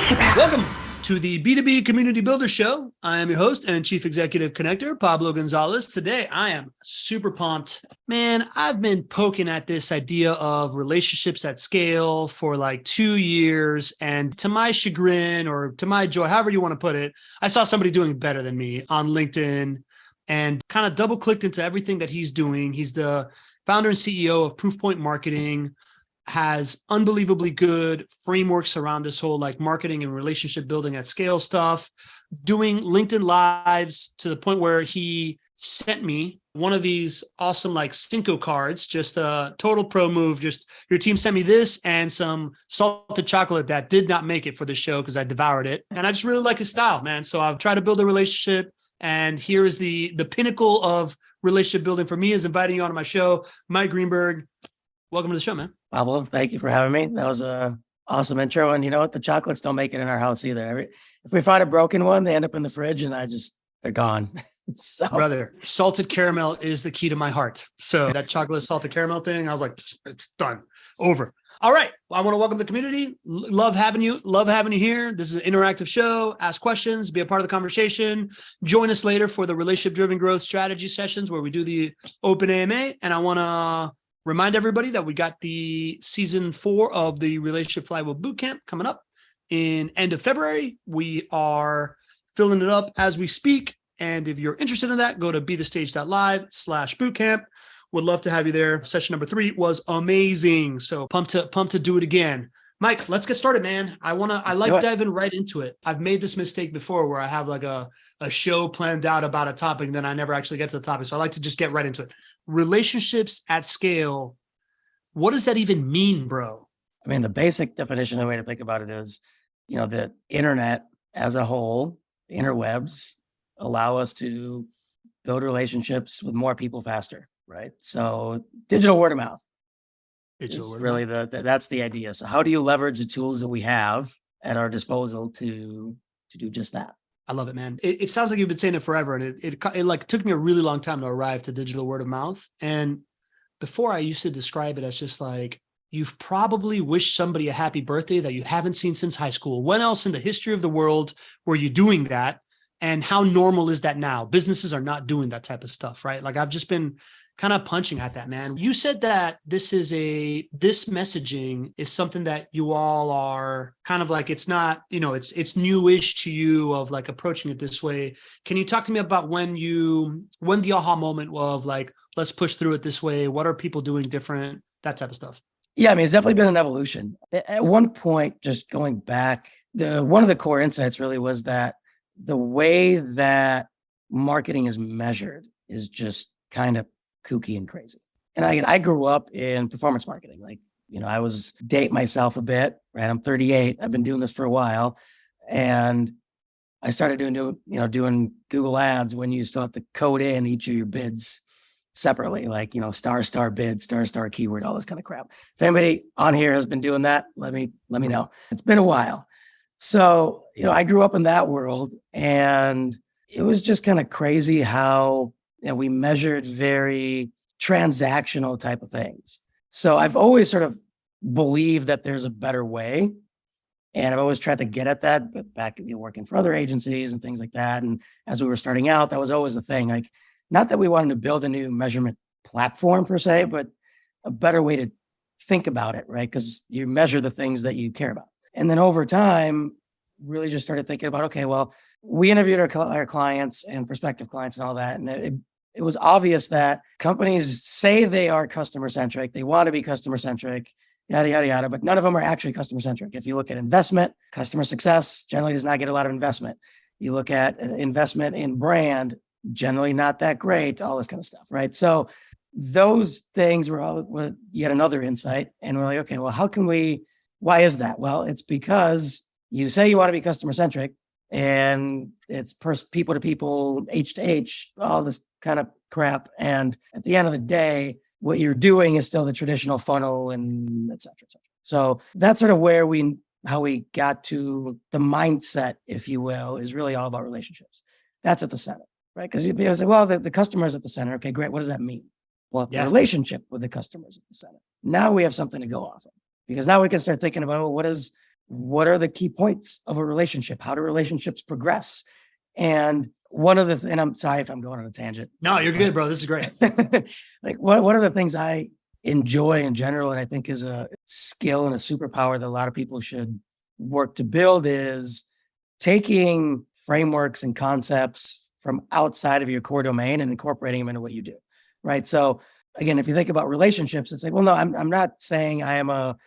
Welcome to the B2B Community Builder Show. I am your host and Chief Executive Connector, Pablo Gonzalez. Today, I am super pumped. Man, I've been poking at this idea of relationships at scale for like 2 years. And to my chagrin or to my joy, however you want to put it, I saw somebody doing better than me on LinkedIn and kind of double clicked into everything that he's doing. He's the founder and CEO of Proofpoint Marketing, has unbelievably good frameworks around this whole like marketing and relationship building at scale stuff, doing LinkedIn lives to the point where he sent me one of these awesome like Cinco cards, just a total pro move. Just your team sent me this and some salted chocolate that did not make it for the show because I devoured it. And I just really like his style, man. So I've tried to build a relationship. And here is the pinnacle of relationship building for me is inviting you onto my show, Mike Grinberg. Welcome to the show, man. Pablo, thank you for having me. That was a awesome intro. And you know what? The chocolates don't make it in our house either. If we find a broken one, they end up in the fridge and they're gone. So. Brother, salted caramel is the key to my heart. So that chocolate salted caramel thing, I was like, it's done, over. All right. Well, I want to welcome the community. Love having you here. This is an interactive show. Ask questions, be a part of the conversation. Join us later for the relationship-driven growth strategy sessions where we do the open AMA. And I want to remind everybody that we got the season 4 of the Relationship Flywheel Bootcamp coming up in end of February. We are filling it up as we speak. And if you're interested in that, go to bethestage.live/bootcamp. Would love to have you there. Session number 3 was amazing. So pumped to do it again. Mike, let's get started, man. I like diving right into it. I've made this mistake before where I have like a show planned out about a topic and then I never actually get to the topic. So I like to just get right into it. Relationships at scale. What does that even mean, bro? I mean, the basic definition, the way to think about it is, the internet as a whole, the interwebs allow us to build relationships with more people faster, right? So digital word of mouth. It's really that's the idea. So how do you leverage the tools that we have at our disposal to do just that? I love it, man. It sounds like you've been saying it forever. And it like took me a really long time to arrive to digital word of mouth. And before I used to describe it as just like, you've probably wished somebody a happy birthday that you haven't seen since high school. When else in the history of the world were you doing that? And how normal is that now? Businesses are not doing that type of stuff, right? Like I've just been kind of punching at that, man. You said that this messaging is something that you all are kind of like, it's not, it's newish to you of like approaching it this way. Can you talk to me about when the aha moment of like, let's push through it this way? What are people doing different? That type of stuff. Yeah, I mean, it's definitely been an evolution. At one point, just going back, one of the core insights really was that the way that marketing is measured is just kind of kooky and crazy. And I grew up in performance marketing. Like, I was date myself a bit, right? I'm 38. I've been doing this for a while. And I started doing Google ads when you still have to code in each of your bids separately, like, star bid, star keyword, all this kind of crap. If anybody on here has been doing that, let me know. It's been a while. So, I grew up in that world and it was just kind of crazy how we measured very transactional type of things. So I've always sort of believed that there's a better way. And I've always tried to get at that, but back working for other agencies and things like that. And as we were starting out, that was always the thing. Like, not that we wanted to build a new measurement platform per se, but a better way to think about it, right? Because you measure the things that you care about. And then over time, really just started thinking about, okay, well, we interviewed our clients and prospective clients and all that. And it was obvious that companies say they are customer-centric. They want to be customer-centric, yada, yada, yada, but none of them are actually customer-centric. If you look at investment, customer success generally does not get a lot of investment. You look at investment in brand, generally not that great, all this kind of stuff, right? So those things were yet another insight. And we're like, okay, well, why is that? Well, it's because you say you want to be customer-centric, and it's people to people, H to H, all this kind of crap. And at the end of the day, what you're doing is still the traditional funnel and et cetera, et cetera. So that's sort of how we got to the mindset, if you will, is really all about relationships. That's at the center, right? Because you'd be able to say, well, the customer is at the center. Okay, great. What does that mean? Well, the relationship with the customer is at the center. Now we have something to go off of, because now we can start thinking about, well, what does what are the key points of a relationship? How do relationships progress? And one of the, and I'm sorry if I'm going on a tangent. No, you're good, bro. This is great. Like one of the things I enjoy in general, and I think is a skill and a superpower that a lot of people should work to build, is taking frameworks and concepts from outside of your core domain and incorporating them into what you do. Right. So again, if you think about relationships, it's like, well, no, I'm not saying I am a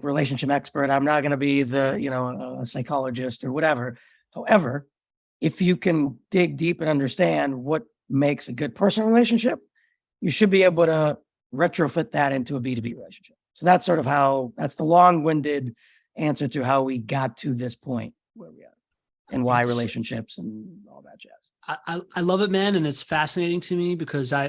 relationship expert. I'm not going to be the, a psychologist or whatever. However, if you can dig deep and understand what makes a good personal relationship, you should be able to retrofit that into a B2B relationship. So that's sort of that's the long-winded answer to how we got to this point where we are and why relationships and all that jazz. I love it, man. And it's fascinating to me because I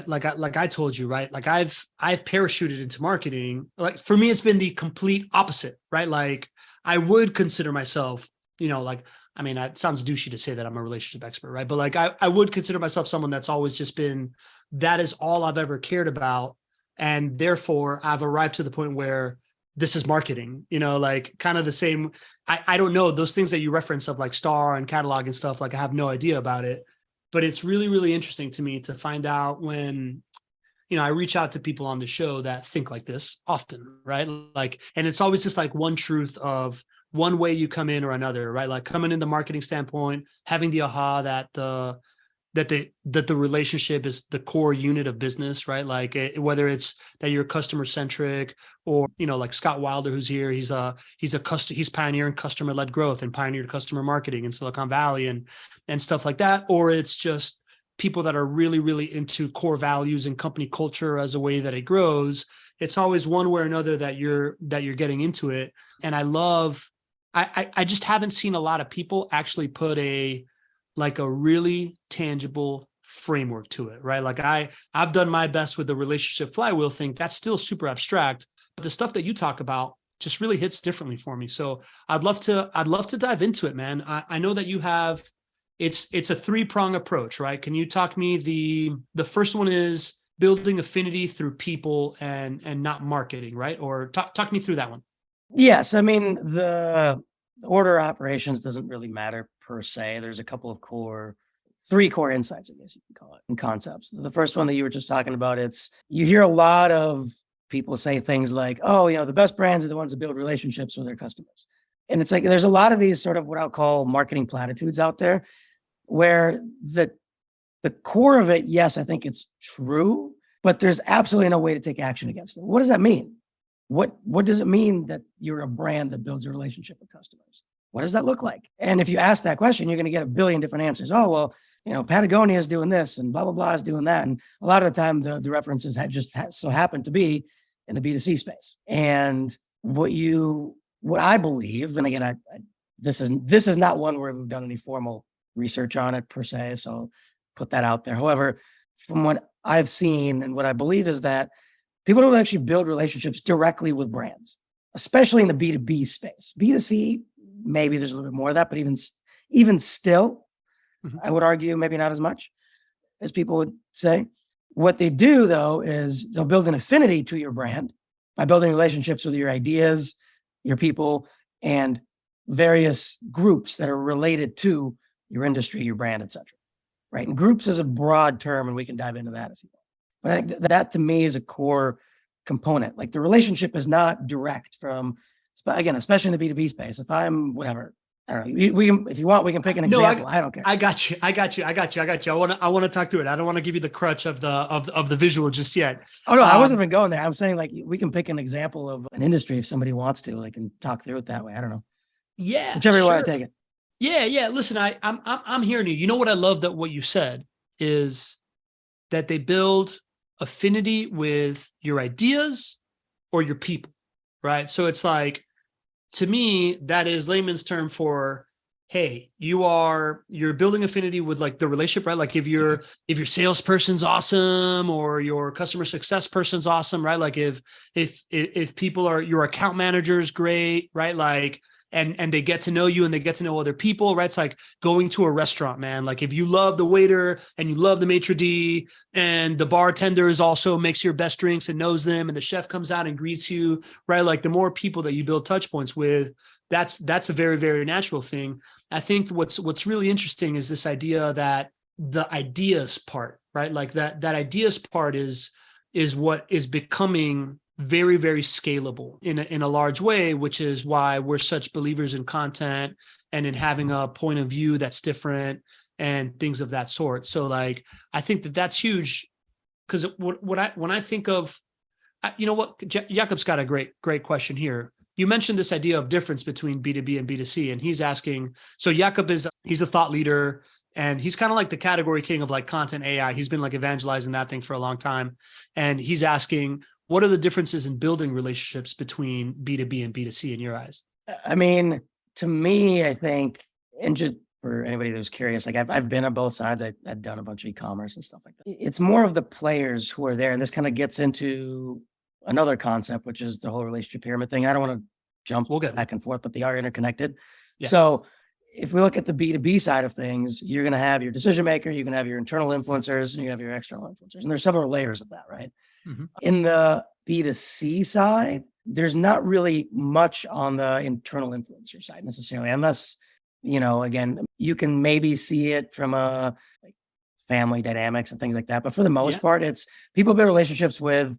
told you, right? Like I've parachuted into marketing. Like for me, it's been the complete opposite, right? Like I would consider myself, it sounds douchey to say that I'm a relationship expert, right? But like I would consider myself someone that's always just been, that is all I've ever cared about. And therefore I've arrived to the point where this is marketing, like kind of the same. I don't know those things that you reference of like star and catalog and stuff. Like I have no idea about it, but it's really, really interesting to me to find out when, I reach out to people on the show that think like this often, right? Like, and it's always just like one truth of one way you come in or another, right? Like coming in the marketing standpoint, having the aha that the relationship is the core unit of business, right? Like whether it's that you're customer centric or, like Scott Wilder, who's here, he's pioneering customer led growth and pioneered customer marketing in Silicon Valley and stuff like that. Or it's just people that are really, really into core values and company culture as a way that it grows. It's always one way or another that you're getting into it. And I just haven't seen a lot of people actually put a really tangible framework to it, right? Like I've done my best with the relationship flywheel thing. That's still super abstract, but the stuff that you talk about just really hits differently for me. So I'd love to dive into it, man. I know that you have, it's a 3-prong approach, right? Can you talk me, the first one is building affinity through people and not marketing, right? Or talk me through that one. Yes. I mean, the order of operations doesn't really matter per se. There's a couple of 3 core insights, I guess you can call it, and concepts. The first one that you were just talking about, you hear a lot of people say things like, oh, the best brands are the ones that build relationships with their customers. And it's like, there's a lot of these sort of what I'll call marketing platitudes out there where the core of it, yes, I think it's true, but there's absolutely no way to take action against it. What does that mean? What does it mean that you're a brand that builds a relationship with customers? What does that look like? And if you ask that question, you're going to get a billion different answers. Oh, well, Patagonia is doing this and blah, blah, blah is doing that. And a lot of the time the references so happen to be in the B2C space. And what I believe, and again, this is not one where we've done any formal research on it per se. So I'll put that out there. However, from what I've seen and what I believe is that people don't actually build relationships directly with brands, especially in the B2B space. B2C, maybe there's a little bit more of that, but even still, I would argue maybe not as much as people would say. What they do, though, is they'll build an affinity to your brand by building relationships with your ideas, your people, and various groups that are related to your industry, your brand, et cetera. Right? And groups is a broad term, and we can dive into that if you want. But I think that to me is a core component. Like the relationship is not direct from, again, especially in the B2B space. If I'm whatever, I don't know. We can, if you want, we can pick an example. No, I don't care. I got you. I want to talk through it. I don't want to give you the crutch of the visual just yet. Oh no, I wasn't even going there. I'm saying like we can pick an example of an industry if somebody wants to, like, and talk through it that way. I don't know. Yeah, whichever way I take it. Yeah. Listen, I'm hearing you. You know what I love that what you said is that they build affinity with your ideas or your people, right? So it's like, to me, that is layman's term for, hey, you're building affinity with like the relationship, right? Like if your salesperson's awesome or your customer success person's awesome, right? Like if people are, your account manager is great, right? Like, and they get to know you and they get to know other people, right? It's like going to a restaurant, man. Like if you love the waiter and you love the maitre d' and the bartender is also makes your best drinks and knows them, and the chef comes out and greets you, right? Like the more people that you build touch points with, that's a very, very natural thing. I think what's really interesting is this idea that the ideas part, right? Like that ideas part is what is becoming very, very scalable in a large way, which is why we're such believers in content and in having a point of view that's different and things of that sort. So like, I think that's huge, because when I think of, you know what, Jakob's got a great question here. You mentioned this idea of difference between B2B and B2C, and he's asking, so Jakob he's a thought leader, and he's kind of like the category king of like content AI. He's been like evangelizing that thing for a long time. And he's asking, what are the differences in building relationships between B2B and B2C in your eyes? I mean, to me, I think, and just for anybody who's curious, like I've been on both sides. I've done a bunch of e-commerce and stuff like that. It's more of the players who are there. And this kind of gets into another concept, which is the whole relationship pyramid thing. I don't want to jump back and forth, but they are interconnected. Yeah. So if we look at the B2B side of things, you're going to have your decision maker, you're going to have your internal influencers, and you have your external influencers. And there's several layers of that, right? Mm-hmm. In the B2C side, there's not really much on the internal influencer side necessarily, unless, again, you can maybe see it from a like family dynamics and things like that. But for the most part, it's people build relationships with,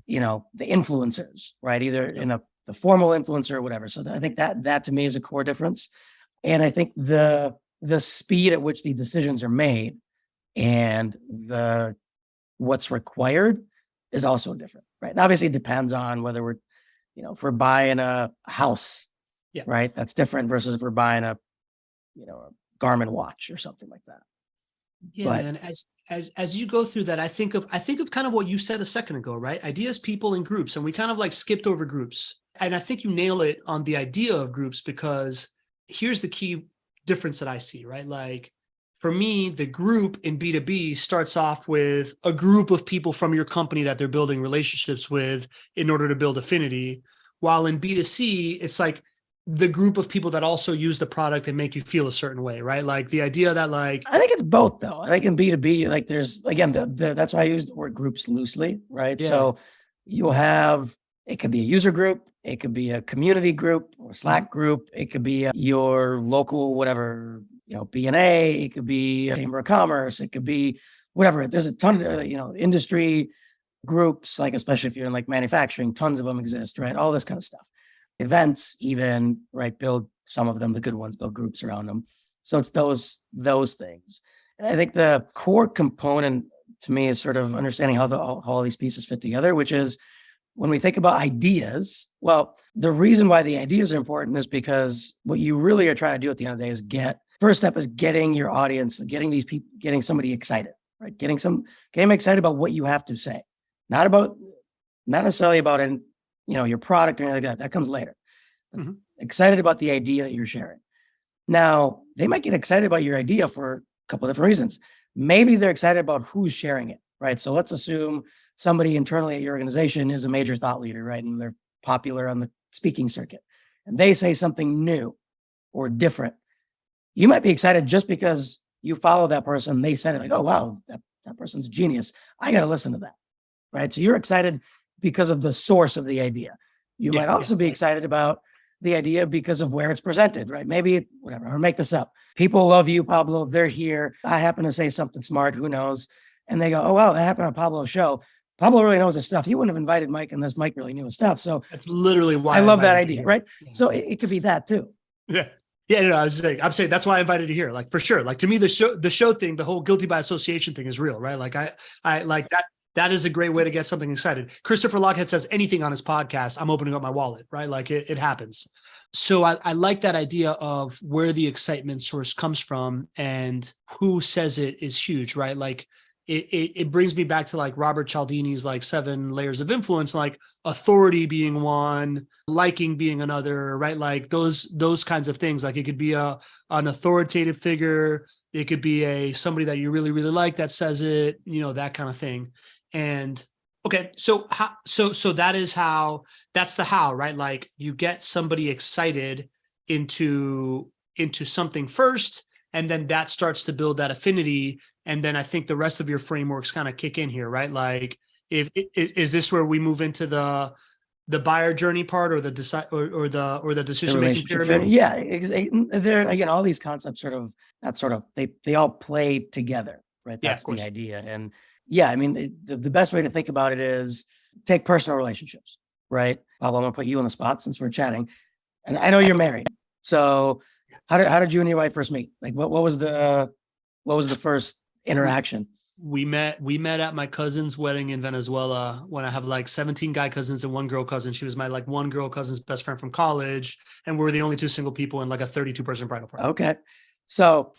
the influencers, right? Either in the formal influencer or whatever. So I think that to me is a core difference. And I think the speed at which the decisions are made and what's required is also different, right? And obviously it depends on whether we're, if we're buying a house, right? That's different versus if we're buying a Garmin watch or something like that. Yeah, but, man. As you go through that, I think of kind of what you said a second ago, right? Ideas, people, and groups, and we kind of like skipped over groups. And I think you nail it on the idea of groups, because here's the key difference that I see, right? Like for me, the group in B2B starts off with a group of people from your company that they're building relationships with in order to build affinity. While in B2C, it's like the group of people that also use the product and make you feel a certain way, right? Like the idea that like, I think it's both though. I think in B2B, like there's, again, that's why I use the word groups loosely, right? Yeah. So you'll have, it could be a user group, it could be a community group or Slack group. It could be your local, whatever, B&A, it could be a Chamber of Commerce. It could be whatever. There's a ton of, industry groups, like, especially if you're in like manufacturing, tons of them exist, right? All this kind of stuff. Events even, right? Build some of them, the good ones, build groups around them. So it's those things. And I think the core component to me is sort of understanding how all these pieces fit together, which is, when we think about ideas, well, the reason why the ideas are important is because what you really are trying to do at the end of the day is first step is getting your audience, getting these people, getting somebody excited, right? Getting them excited about what you have to say, not necessarily about your product or anything like that. That comes later. Mm-hmm. Excited about the idea that you're sharing. Now, they might get excited about your idea for a couple of different reasons. Maybe they're excited about who's sharing it, right? So let's assume somebody internally at your organization is a major thought leader, right? And they're popular on the speaking circuit. And they say something new or different. You might be excited just because you follow that person. They said it, like, oh, wow, that person's a genius. I got to listen to that, right? So you're excited because of the source of the idea. You might also be excited about the idea because of where it's presented, right? Maybe, whatever, or make this up. People love you, Pablo. They're here. I happen to say something smart. Who knows? And they go, oh, wow, that happened on Pablo's show. Pablo really knows his stuff. He wouldn't have invited Mike unless Mike really knew his stuff. So that's literally why I love that idea, right? Yeah. So it could be that too. Yeah. Yeah, no, I'm saying that's why I invited you here. Like for sure. Like to me, the show thing, the whole guilty by association thing is real, right? Like I like that. That is a great way to get something excited. Christopher Lockhead says anything on his podcast, I'm opening up my wallet, right? Like it happens. So I like that idea of where the excitement source comes from and who says it is huge, right? Like it brings me back to like Robert Cialdini's like 7 layers of influence, like authority being one, liking being another, right? Like those kinds of things. Like it could be an authoritative figure. It could be somebody that you really, really like that says it, that kind of thing. And okay, so that's the how, right? Like you get somebody excited into something first, and then that starts to build that affinity. And then I think the rest of your frameworks kind of kick in here, right? Like, is this where we move into the buyer journey part, or the decision making relationship pyramid? journey. Yeah, there again, all these concepts they all play together, right? Yeah, That's of course. the idea. And yeah, I mean, the best way to think about it is take personal relationships, right? Pablo, I'm gonna put you on the spot since we're chatting, and I know you're married. So how did you and your wife first meet? Like, what was the first interaction? We met at my cousin's wedding in Venezuela, when I have like 17 guy cousins and one girl cousin. She was my like one girl cousin's best friend from college, and we're the only two single people in like a 32-person bridal party. Okay. So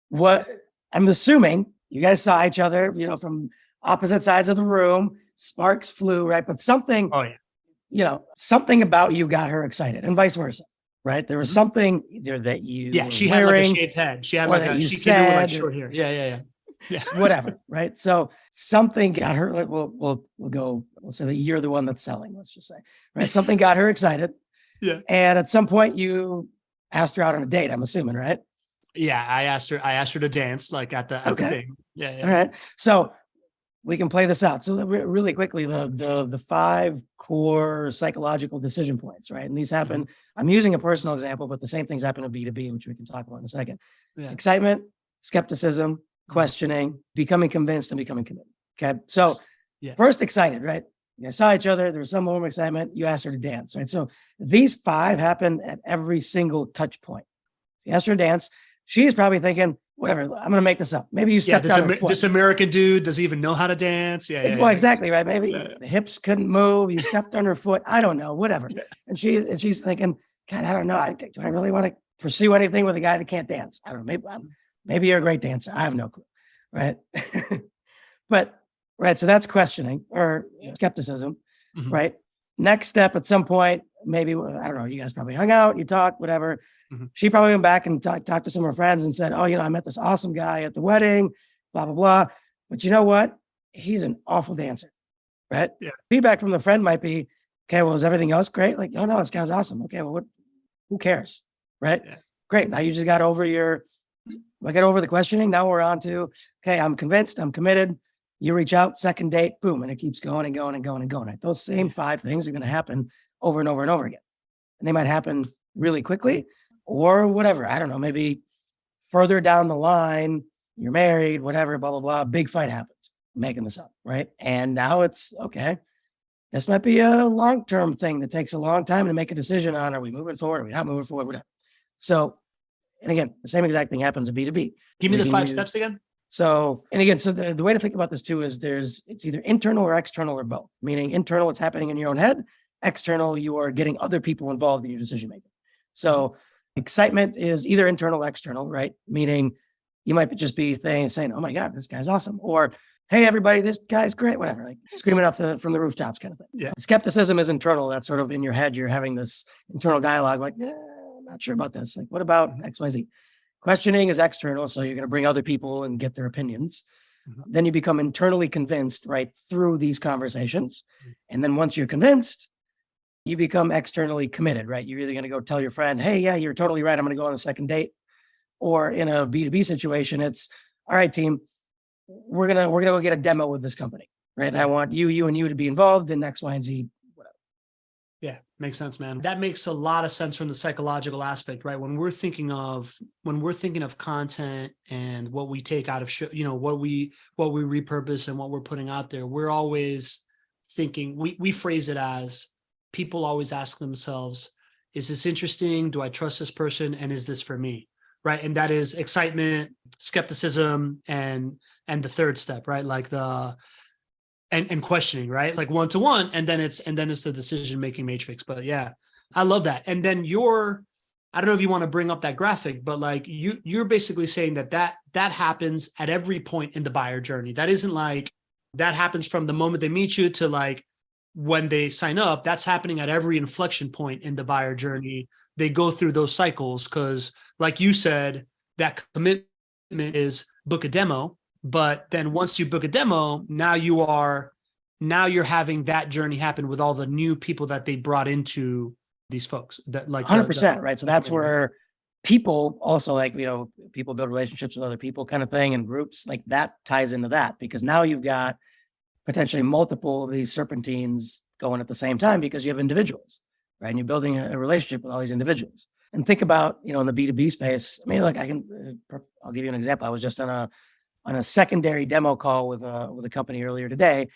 what I'm assuming you guys saw each other, from opposite sides of the room, sparks flew, right? But something, Oh yeah, something about you got her excited, and vice versa, right? There was something either that you were she wearing, had like a shaved head. She had or like that you she came in with like said, short hair. Yeah. whatever, right? So something got her. Like, we'll say that you're the one that's selling. Let's just say, right? Something got her excited. Yeah. And at some point, you asked her out on a date. I'm assuming, right? Yeah, I asked her to dance, like at the thing. Yeah. All right. So we can play this out. So really quickly, the 5 core psychological decision points, right? And these happen. I'm using a personal example, but the same things happen in B2B, which we can talk about in a second. Yeah. Excitement, skepticism, questioning, becoming convinced, and becoming committed. Okay. So first, excited, right? You guys saw each other. There was some moment of excitement. You asked her to dance, right? So these 5 happen at every single touch point. You asked her to dance. She's probably thinking, whatever, I'm going to make this up. Maybe you stepped on her foot. This American dude, does he even know how to dance? Yeah. Exactly, right? Maybe the hips couldn't move. You stepped on her foot. I don't know, whatever. Yeah. And she's thinking, God, I don't know. Do I really want to pursue anything with a guy that can't dance? I don't know. Maybe you're a great dancer. I have no clue, right? But, right, so that's questioning or skepticism, right? Next step, at some point, maybe, I don't know, you guys probably hung out, you talked, whatever. She probably went back and talked to some of her friends and said, oh, I met this awesome guy at the wedding, blah, blah, blah. But you know what? He's an awful dancer, right? Yeah. Feedback from the friend might be, okay, well, is everything else great? Like, oh, no, this guy's awesome. Okay, well, who cares, right? Yeah. Great. Now you just got over the questioning. Now we're on to, okay, I'm convinced, I'm committed. You reach out, second date, boom, and it keeps going and going and going and going. Right? Those same 5 things are going to happen over and over and over again. And they might happen really quickly or whatever. I don't know, maybe further down the line, you're married, whatever, blah, blah, blah. Big fight happens. I'm making this up, right? And now it's, okay, this might be a long-term thing that takes a long time to make a decision on, are we moving forward? Are we not moving forward? Whatever. So, and again, the same exact thing happens in B2B. Give me the 5 steps again. So, and again, so the way to think about this too is it's either internal or external or both. Meaning internal, it's happening in your own head. External, you are getting other people involved in your decision making. So excitement is either internal or external, right? Meaning you might just be saying, oh my God, this guy's awesome. Or, hey, everybody, this guy's great, whatever, like screaming out from the rooftops kind of thing. Yeah. Skepticism is internal. That's sort of in your head. You're having this internal dialogue like, I'm not sure about this. Like, what about X, Y, Z? Questioning is external. So you're going to bring other people and get their opinions. Then you become internally convinced, right, through these conversations. And then once you're convinced, you become externally committed, right? You're either going to go tell your friend, hey, yeah, you're totally right. I'm going to go on a second date. Or in a B2B situation, it's, all right, team, we're going to go get a demo with this company, right? And I want you and you to be involved in X, Y, and Z, whatever. Yeah, makes sense, man. That makes a lot of sense from the psychological aspect, right? When we're thinking of content and what we take out of show, what we repurpose and what we're putting out there, we're always thinking, we phrase it as, people always ask themselves, is this interesting? Do I trust this person? And is this for me? Right. And that is excitement, skepticism, and the third step, right? Like and questioning, right? It's like 1-to-1, and then it's the decision-making matrix. But yeah, I love that. And then I don't know if you want to bring up that graphic, but like you're basically saying that happens at every point in the buyer journey. That isn't like that happens from the moment they meet you to like when they sign up. That's happening at every inflection point in the buyer journey. They go through those cycles because, like you said, that commitment is book a demo. But then once you book a demo, now you're having that journey happen with all the new people that they brought into these folks that like 100%, right? So that's where people also like, people build relationships with other people kind of thing and groups like that ties into that because now you've got potentially multiple of these serpentines going at the same time because you have individuals, right? And you're building a relationship with all these individuals. And think about, in the B2B space. I mean, like I'll give you an example. I was just on a secondary demo call with a company earlier today.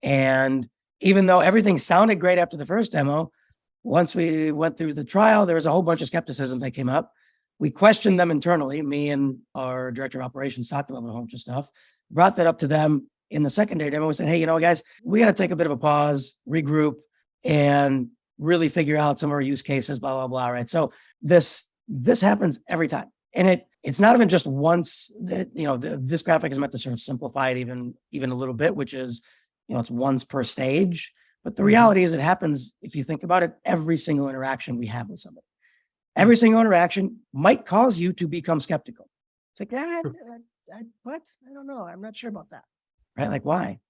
And even though everything sounded great after the first demo, once we went through the trial, there was a whole bunch of skepticism that came up. We questioned them internally. Me and our director of operations talked about a whole bunch of stuff, brought that up to them in the secondary demo. We said, hey, guys, we got to take a bit of a pause, regroup, and really figure out some of our use cases, blah, blah, blah, right? So this happens every time. And it's not even just once that, this graphic is meant to sort of simplify it even a little bit, which is, it's once per stage. But the reality is it happens, if you think about it, every single interaction we have with somebody. Every single interaction might cause you to become skeptical. It's like, what? I don't know. I'm not sure about that. Right? Like, why?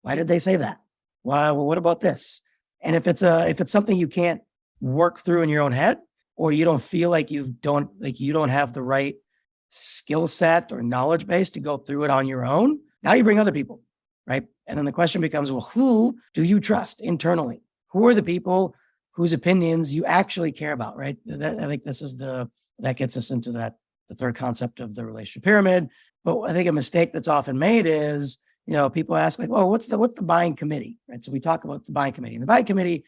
Why did they say that? Why? Well, what about this? And if it's something you can't work through in your own head, or you don't feel like you don't have the right skill set or knowledge base to go through it on your own, now you bring other people, right? And then the question becomes, well, who do you trust internally? Who are the people whose opinions you actually care about, right? I think this is that gets us into the third concept of the relationship pyramid. But I think a mistake that's often made is, people ask like, well, what's the buying committee, right? So we talk about the buying committee. And the buying committee,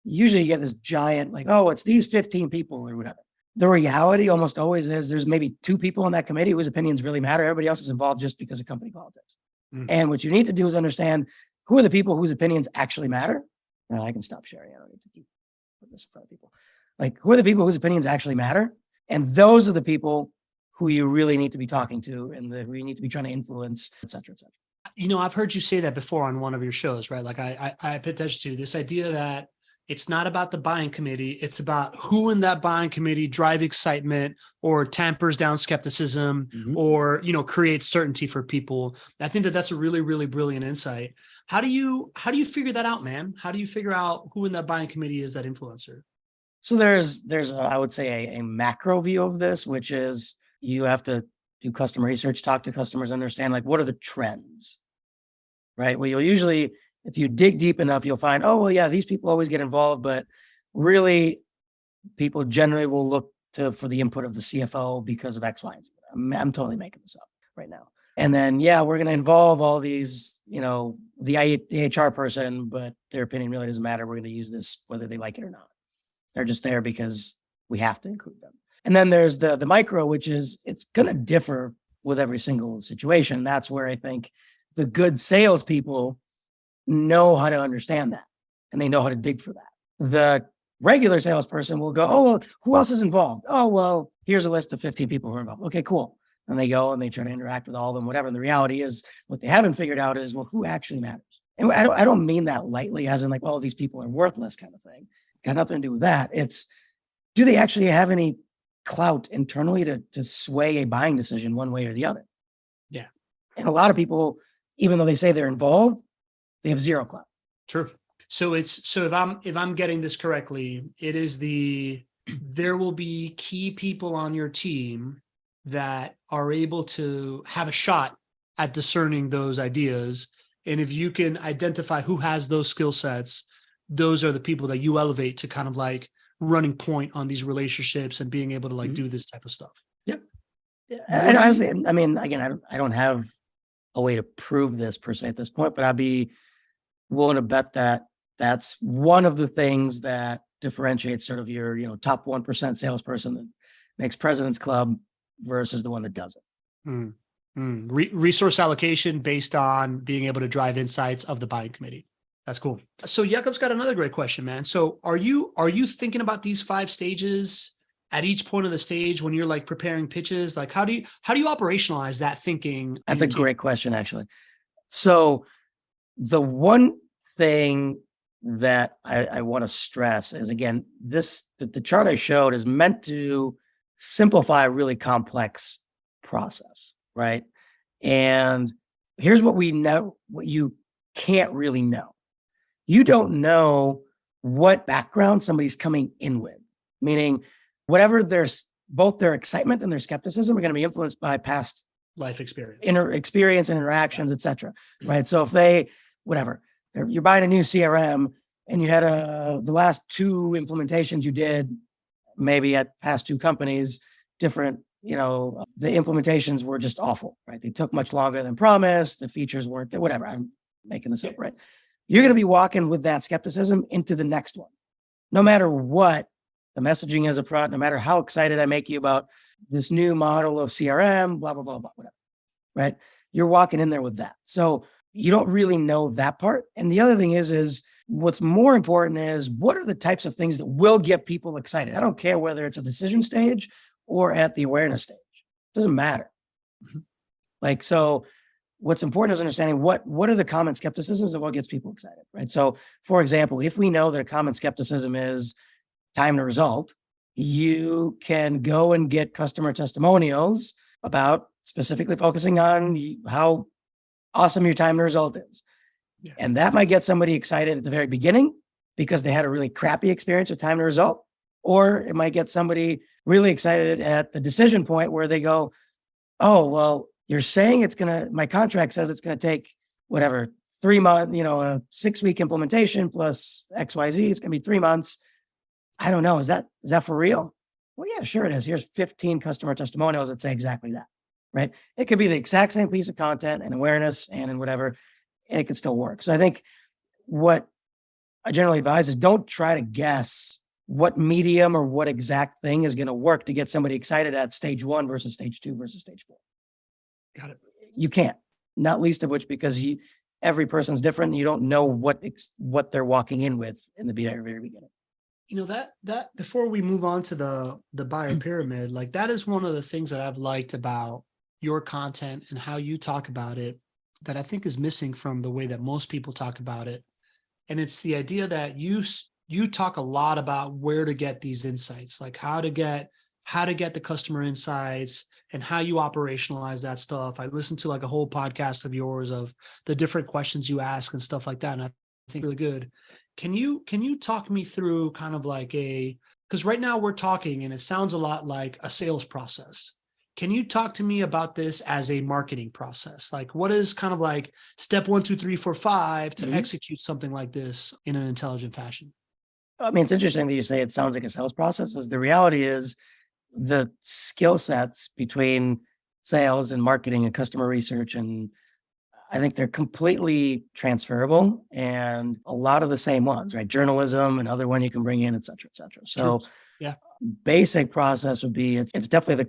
usually you get this giant, like, oh, it's these 15 people or whatever. The reality almost always is there's maybe 2 people on that committee whose opinions really matter. Everybody else is involved just because of company politics. And what you need to do is understand who are the people whose opinions actually matter. Now I can stop sharing. I don't need to keep putting this in front of people. Like, who are the people whose opinions actually matter? And those are the people who you really need to be talking to and who you need to be trying to influence, et cetera, et cetera. I've heard you say that before on one of your shows, right? Like I pay attention to this idea that it's not about the buying committee. It's about who in that buying committee drive excitement or tampers down skepticism or, creates certainty for people. I think that that's a really, really brilliant insight. How do you figure that out, man? How do you figure out who in that buying committee is that influencer? So there's I would say a macro view of this, which is you have to do customer research, talk to customers, understand like what are the trends, right? Well, you'll usually, if you dig deep enough, you'll find, oh, well, yeah, these people always get involved, but really people generally will look for the input of the CFO because of X, Y, and Z. I'm totally making this up right now. And then, we're going to involve all these, the HR person, but their opinion really doesn't matter. We're going to use this whether they like it or not. They're just there because we have to include them. And then there's the micro, which is it's going to differ with every single situation. That's where I think the good salespeople know how to understand that and they know how to dig for that. The regular salesperson will go, oh, well, who else is involved? Oh, well, here's a list of 15 people who are involved. Okay, cool. And they go and they try to interact with all of them, whatever. And the reality is what they haven't figured out is, well, who actually matters? And I don't mean that lightly as in like, well, these people are worthless kind of thing. Got nothing to do with that. It's, do they actually have any clout internally to sway a buying decision one way or the other? Yeah. And a lot of people, even though they say they're involved, they have zero clout. True. So if I'm getting this correctly, it is there will be key people on your team that are able to have a shot at discerning those ideas. And if you can identify who has those skill sets, those are the people that you elevate to kind of like running point on these relationships and being able to like do this type of stuff. Yep. And honestly, I mean, again, I don't have a way to prove this per se at this point, but I'd be willing to bet that that's one of the things that differentiates sort of your, top 1% salesperson that makes President's Club versus the one that doesn't. Resource allocation based on being able to drive insights of the buying committee. That's cool. So Jakob's got another great question, man. So are you thinking about these 5 stages at each point of the stage when you're like preparing pitches? Like how do you operationalize that thinking? That's a great question, actually. So the one thing that I want to stress is, again, the chart I showed is meant to simplify a really complex process, right? And here's what we know, what you can't really know. You don't know what background somebody's coming in with, meaning whatever both their excitement and their skepticism are going to be influenced by past life experience, experience and interactions, etc. Right. So if you're buying a new CRM and you had the last 2 implementations you did, maybe at past 2 companies, different, the implementations were just awful, right? They took much longer than promised. The features weren't there, whatever. I'm making this up, right? You're going to be walking with that skepticism into the next one, no matter what the messaging is up front, no matter how excited I make you about this new model of CRM, blah, blah, blah, blah, whatever, right? You're walking in there with that. So you don't really know that part. And the other thing is what's more important is what are the types of things that will get people excited? I don't care whether it's a decision stage or at the awareness stage. It doesn't matter. Mm-hmm. So what's important is understanding what are the common skepticisms and what gets people excited, right? So for example, if we know that a common skepticism is time to result, you can go and get customer testimonials about specifically focusing on how awesome your time to result is. Yeah. And that might get somebody excited at the very beginning because they had a really crappy experience with time to result. Or it might get somebody really excited at the decision point where they go, oh, well, you're saying my contract says it's going to take whatever, 3 months, a 6-week implementation plus XYZ. It's going to be 3 months. I don't know. Is that for real? Well, yeah, sure it is. Here's 15 customer testimonials that say exactly that, right? It could be the exact same piece of content and awareness and whatever, and it could still work. So I think what I generally advise is don't try to guess what medium or what exact thing is going to work to get somebody excited at stage 1 versus stage 2 versus stage 4. Got it. You can't, not least of which because every person's different. You don't know what they're walking in with in the very beginning. That before we move on to the buyer pyramid, that is one of the things that I've liked about your content and how you talk about it that I think is missing from the way that most people talk about it. And it's the idea that you talk a lot about where to get these insights, like how to get the customer insights and how you operationalize that stuff. I listened to a whole podcast of yours of the different questions you ask and stuff like that. And I think really good. Can you talk me through kind of because right now we're talking and it sounds a lot like a sales process. Can you talk to me about this as a marketing process? What is kind of step 1, 2, 3, 4, 5 to execute something like this in an intelligent fashion? I mean, it's interesting that you say it sounds like a sales process. As the reality is the skill sets between sales and marketing and customer research, and I think they're completely transferable and a lot of the same ones, right? Journalism, another one you can bring in, et cetera, et cetera. So yeah, basic process would be, it's definitely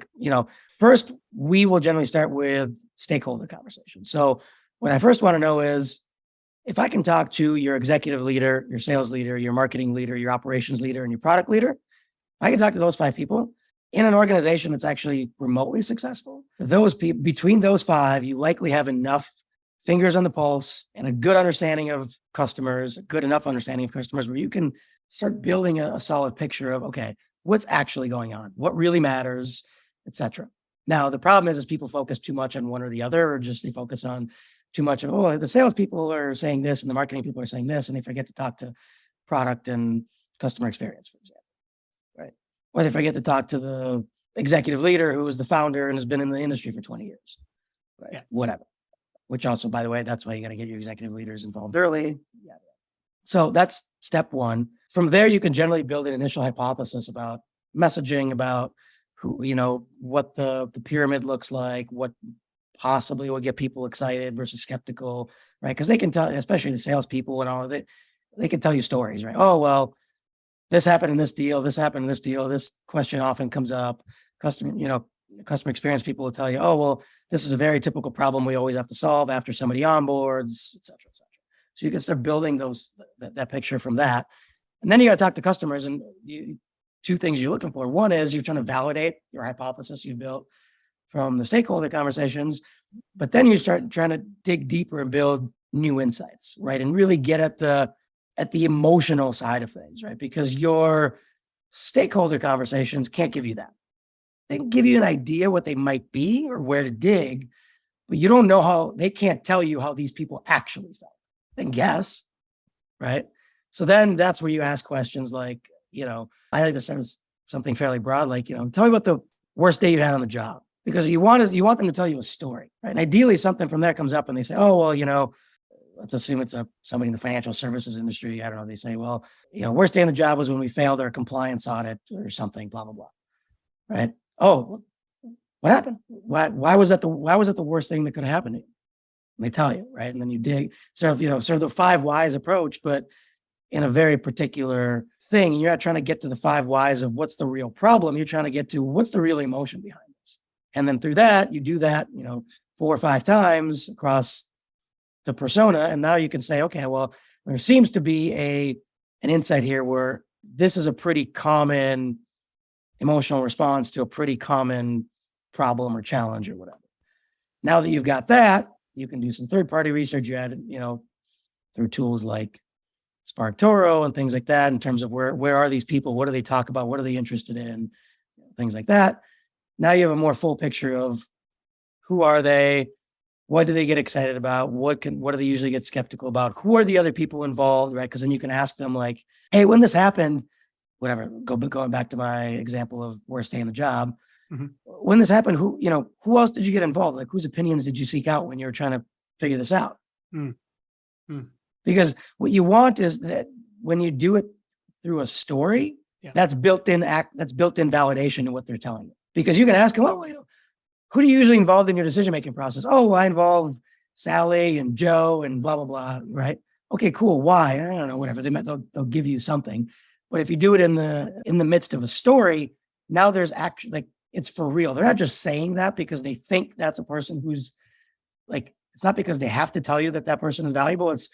first we will generally start with stakeholder conversation. So what I first want to know is, if I can talk to your executive leader, your sales leader, your marketing leader, your operations leader, and your product leader, I can talk to those 5 people in an organization that's actually remotely successful. Those people, between those 5, you likely have enough fingers on the pulse and a good understanding of customers, a good enough understanding of customers where you can start building a solid picture of, okay, what's actually going on, what really matters, et cetera. Now, the problem is people focus too much on one or the other, or just they focus on too much of, the salespeople are saying this and the marketing people are saying this, and they forget to talk to product and customer experience, for example, right? Or they forget to talk to the executive leader who is the founder and has been in the industry for 20 years, right? Yeah. Whatever. Which also, by the way, that's why you got to get your executive leaders involved early. Yeah. So that's step 1. From there, you can generally build an initial hypothesis about messaging, about who, what the pyramid looks like, what possibly will get people excited versus skeptical, right? Because they can tell, especially the salespeople and all of it, they can tell you stories, right? Oh, well, this happened in this deal, this happened in this deal. This question often comes up. Customer experience people will tell you, oh, well, this is a very typical problem we always have to solve after somebody onboards, et cetera, et cetera. So you can start building that picture from that. And then you got to talk to customers, and 2 things you're looking for. One is you're trying to validate your hypothesis you built from the stakeholder conversations, but then you start trying to dig deeper and build new insights, right? And really get at the emotional side of things, right? Because your stakeholder conversations can't give you that. They can give you an idea what they might be or where to dig, but you don't know they can't tell you how these people actually felt. They can guess, right? So then that's where you ask questions like, I like to start with something fairly broad, like, tell me about the worst day you had on the job, because you want them to tell you a story, right? And ideally something from there comes up and they say, oh, well, let's assume it's somebody in the financial services industry. I don't know. They say, well, worst day on the job was when we failed our compliance audit or something, blah, blah, blah. Right. Oh, what happened? Why was that the worst thing that could have happened to you? And they tell you, right? And then you dig sort of the 5 whys approach, but in a very particular thing. You're not trying to get to the 5 whys of what's the real problem. You're trying to get to what's the real emotion behind this. And then through that, you do that, 4 or 5 times across the persona. And now you can say, okay, well, there seems to be an insight here where this is a pretty common emotional response to a pretty common problem or challenge or whatever. Now that you've got that, you can do some third-party research. You add, through tools like Spark Toro and things like that, in terms of where are these people? What do they talk about? What are they interested in? Things like that. Now you have a more full picture of who are they? What do they get excited about? What do they usually get skeptical about? Who are the other people involved, right? Because then you can ask them like, hey, when this happened, whatever, going back to my example of worst day in the job, when this happened, who else did you get involved? Like, whose opinions did you seek out when you were trying to figure this out? Because what you want is that when you do it through a story, that's built-in validation to what they're telling you. Because you can ask them, well, who do you usually involve in your decision-making process? Oh, well, I involve Sally and Joe and blah, blah, blah, right? Okay, cool. Why? I don't know, whatever. They'll give you something. But if you do it in the midst of a story, now there's actually, like, it's for real. They're not just saying that because they think that's a person who's like, it's not because they have to tell you that person is valuable. It's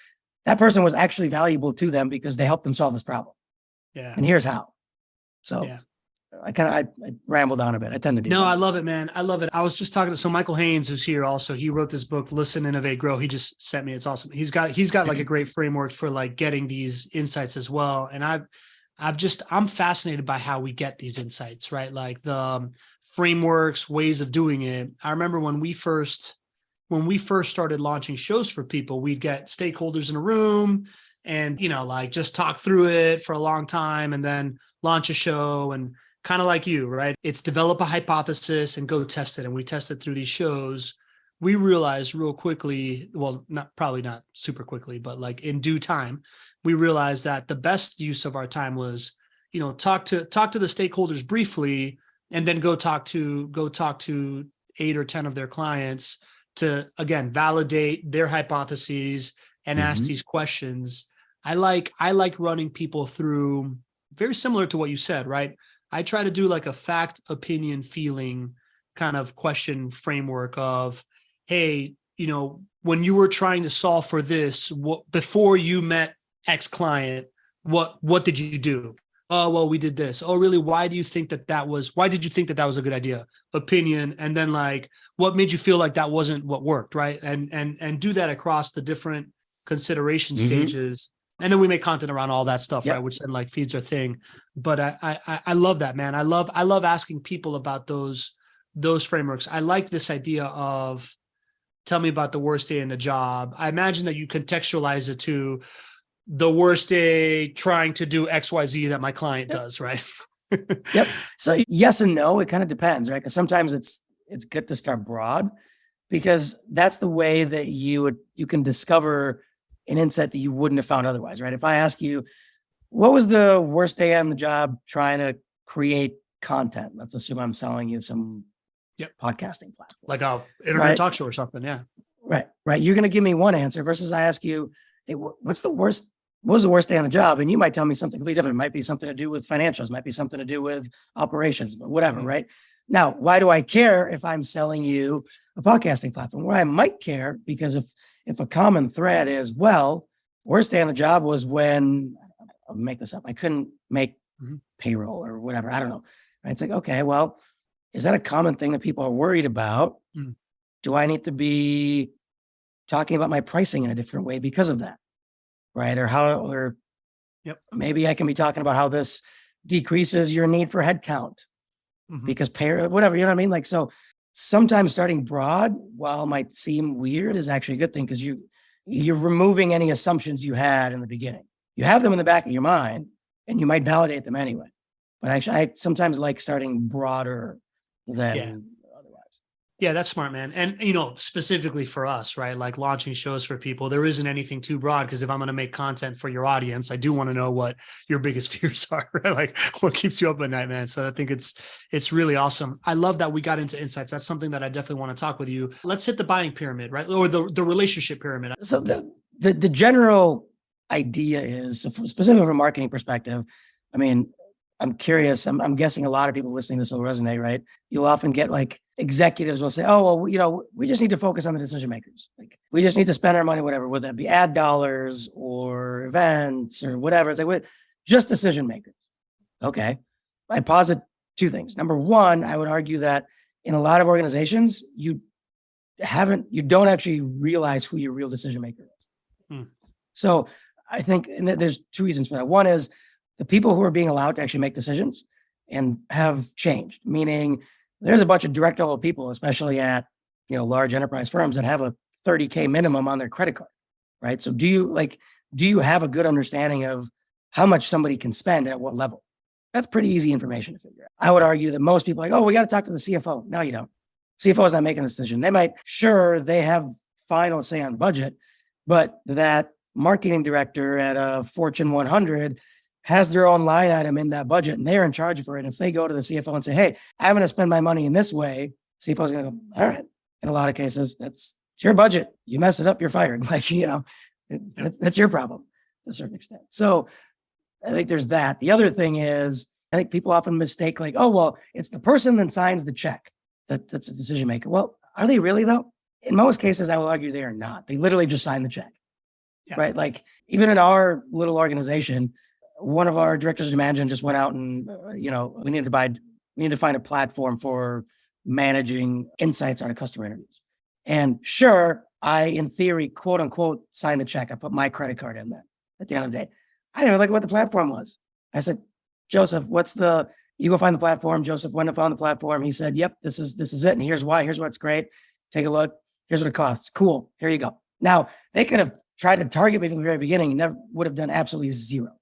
that person was actually valuable to them because they helped them solve this problem. Yeah. And here's how. So I rambled on a bit. I tend to do No, that. I love it, man. I love it. I was just talking to Michael Haynes, who's here also. He wrote this book, Listen, Innovate, Grow. He just sent me. It's awesome. He's got like a great framework for like getting these insights as well. And I'm fascinated by how we get these insights, right? Like the frameworks, ways of doing it. I remember when we first started launching shows for people, we'd get stakeholders in a room and, like just talk through it for a long time and then launch a show. And kind of like you, right? It's develop a hypothesis and go test it. And we tested through these shows. We realized real quickly, well, probably not super quickly, but like in due time, we realized that the best use of our time was, talk to the stakeholders briefly, and then go talk to 8 or 10 of their clients to, again, validate their hypotheses and ask these questions. I like running people through, very similar to what you said, right? I try to do like a fact, opinion, feeling kind of question framework of, hey, when you were trying to solve for this, before you met X client, what did you do? Oh, well, we did this. Oh, really? Why did you think that was a good idea? Opinion. And then like, what made you feel like that wasn't what worked, right? And do that across the different consideration stages. And then we make content around all that stuff, right? Which then like feeds our thing. But I love that, man. I love asking people about those frameworks. I like this idea of, tell me about the worst day in the job. I imagine that you contextualize it to the worst day trying to do XYZ that my client does, right? Yep. So yes and no, it kind of depends, right? Because sometimes it's good to start broad, because that's the way that you can discover an insight that you wouldn't have found otherwise, right? If I ask you, what was the worst day on the job trying to create content? Let's assume I'm selling you some podcasting platform. Like a internet talk show or something, yeah. Right. You're going to give me one answer versus I ask you, hey, what was the worst day on the job? And you might tell me something completely different. It might be something to do with financials, might be something to do with operations, but whatever, right? Now, why do I care if I'm selling you a podcasting platform? Well, I might care because if a common thread is, well, worst day on the job was when, I'll make this up, I couldn't make payroll or whatever. I don't know. Right? It's like, okay, well, is that a common thing that people are worried about? Do I need to be talking about my pricing in a different way because of that? Right. Or maybe I can be talking about how this decreases your need for headcount because whatever, you know what I mean? Like, so sometimes starting broad, while it might seem weird, is actually a good thing because you're removing any assumptions you had in the beginning. You have them in the back of your mind and you might validate them anyway. But actually, I sometimes like starting broader than otherwise. Yeah, that's smart, man. And, specifically for us, right? Like launching shows for people, there isn't anything too broad because if I'm going to make content for your audience, I do want to know what your biggest fears are, right? Like what keeps you up at night, man. So I think it's really awesome. I love that we got into insights. That's something that I definitely want to talk with you. Let's hit the buying pyramid, right? Or the relationship pyramid. So the general idea is, so specifically from a marketing perspective, I mean, I'm curious. I'm guessing a lot of people listening to this will resonate, right? You'll often get like executives will say, "Oh, well, we just need to focus on the decision makers. Like, we just need to spend our money, whatever, whether that be ad dollars or events or whatever." It's like, just decision makers. Okay. I posit two things. Number one, I would argue that in a lot of organizations, you don't actually realize who your real decision maker is. So I think, and there's two reasons for that. One is the people who are being allowed to actually make decisions and have changed, meaning there's a bunch of direct level people, especially at, large enterprise firms that have a 30K minimum on their credit card, right? So do you have a good understanding of how much somebody can spend at what level? That's pretty easy information to figure out. I would argue that most people are like, "Oh, we got to talk to the CFO." No, you don't. CFO is not making a decision. They have final say on budget, but that marketing director at a Fortune 100 has their own line item in that budget and they're in charge for it. If they go to the CFO and say, "Hey, I'm going to spend my money in this way," CFO is going to go, "All right." In a lot of cases, it's your budget. You mess it up, you're fired. That's your problem to a certain extent. So I think there's that. The other thing is, I think people often mistake like, "Oh, well, it's the person that signs the check that's a decision maker." Well, are they really though? In most cases, I will argue they are not. They literally just sign the check, right? Like even in our little organization, one of our directors of management just went out and, we need to find a platform for managing insights out of customer interviews. And sure, I, in theory, quote unquote, signed the check. I put my credit card in there at the end of the day. I didn't even look at what the platform was. I said, "Joseph, you go find the platform." Joseph went and found the platform. He said, "Yep, this is it. And here's why. Here's what's great. Take a look. Here's what it costs. Cool. Here you go." Now, they could have tried to target me from the very beginning and never would have done absolutely zero,